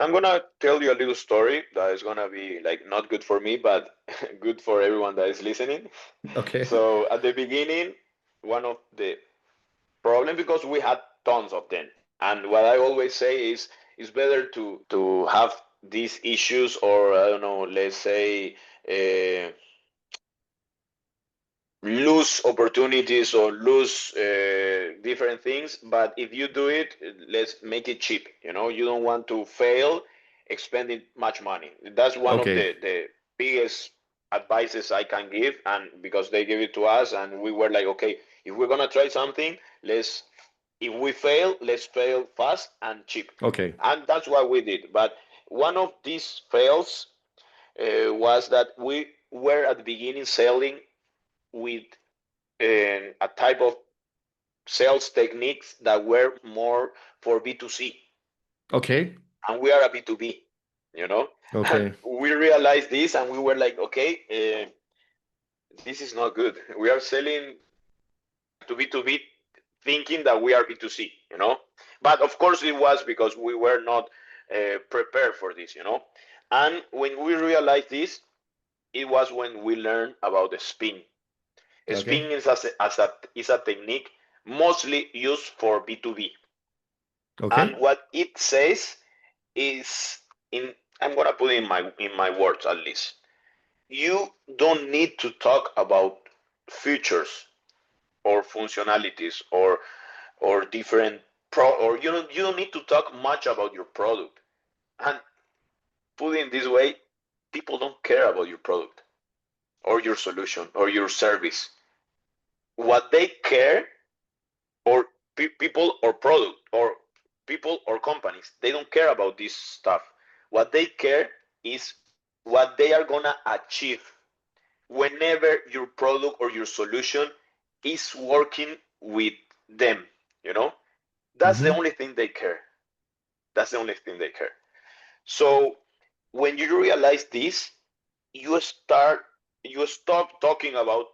I'm gonna tell you a little story that is gonna be like not good for me, but good for everyone that is listening. Okay. So at the beginning, one of the problem because we had tons of them, and what I always say is it's better to have these issues, or I don't know, let's say uh, lose opportunities or lose different things. But if you do it, let's make it cheap. You don't want to fail expending much money. That's one of Okay. the biggest advices I can give, and because they gave it to us, and we were like, okay, if we're gonna try something, let's if we fail, let's fail fast and cheap. Okay. And that's what we did. But one of these fails was that we were at the beginning selling with a type of sales techniques that were more for B2C, Okay. and we are a B2B, you know. And Okay. we realized this, and we were like, okay, this is not good. We are selling to B2B, thinking that we are B2C. But of course, it was because we were not prepared for this. And when we realized this, it was when we learned about the spin. Okay. Spin is a technique mostly used for B2B. And Okay. what it says is, in I'm gonna put it in my words at least. You don't need to talk about features or functionalities or different or you don't need to talk much about your product. And put it in this way, people don't care about your product or your solution or your service. What they care, or people or product or people or companies, they don't care about this stuff. What they care is what they are gonna achieve whenever your product or your solution is working with them. you know that's the Mm-hmm. only thing they care. That's the only thing they care. So when you realize this, you start you stop talking about,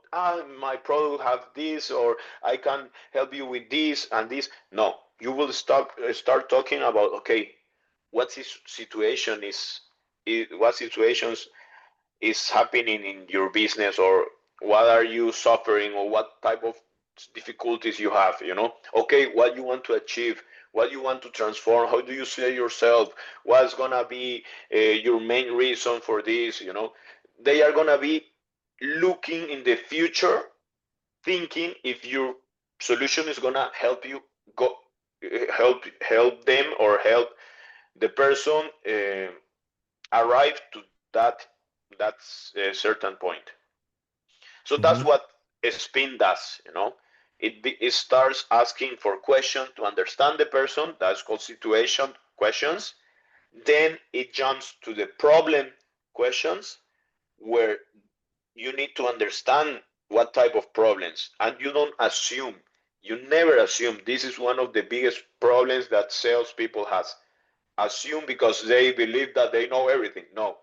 my product have this, or I can help you with this and this. No, you will start talking about, okay, what situation what situations is happening in your business, or what are you suffering, or what type of difficulties you have. Okay, what you want to achieve, what you want to transform, how do you see yourself, what's gonna be your main reason for this. They are gonna be looking in the future, thinking if your solution is gonna help you go help them, or help the person arrive to that certain point. So that's Mm-hmm. what a spin does. It starts asking for questions to understand the person. That's called situation questions. Then it jumps to the problem questions, where you need to understand what type of problems, and you don't assume. You never assume. This is one of the biggest problems that salespeople has. Assume because they believe that they know everything. No,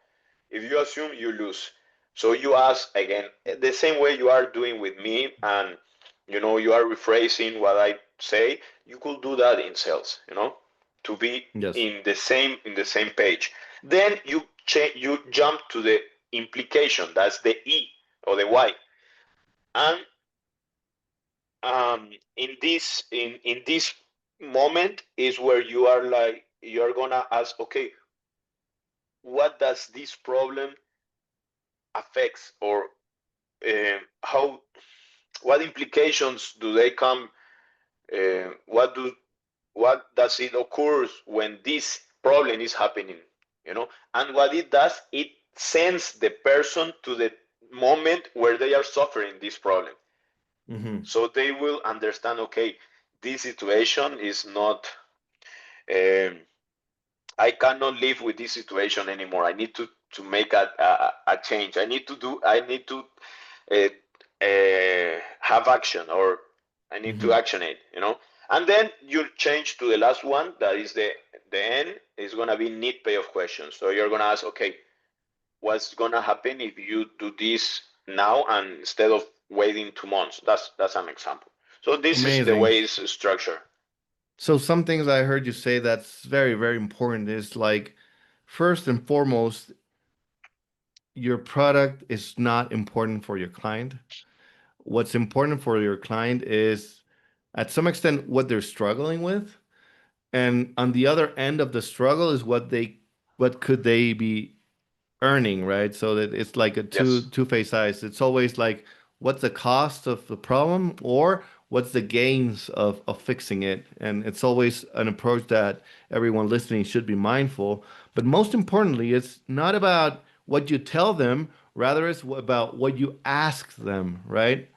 if you assume, you lose. So you ask again, the same way you are doing with me, and you are rephrasing what I say. You could do that in sales, to be Yes. in the same page. Then you jump to the implication. That's the E or the Y. And in this moment is where you are gonna ask, okay, what does this problem affects, or how what implications do they come, what does it occurs when this problem is happening. And what it does, it sends the person to the moment where they are suffering this problem, Mm-hmm. so they will understand, okay, this situation is not, um, I cannot live with this situation anymore. I need to make a change. I need to uh, have action, or I need to Mm-hmm. action it. And then you change to the last one, that is the end, is gonna be need payoff questions. So you're gonna ask, okay, what's gonna happen if you do this now, and instead of waiting 2 months? That's an example. So this is the Amazing. way it's structured. So some things I heard you say that's very, very important is like first and foremost, your product is not important for your client. What's important for your client is, at some extent, what they're struggling with. And on the other end of the struggle is what could they be earning, right? So that it's like a Yes. two-faced eyes. It's always like, what's the cost of the problem, or what's the gains of fixing it? And it's always an approach that everyone listening should be mindful. But most importantly, it's not about what you tell them, rather it's about what you ask them, right?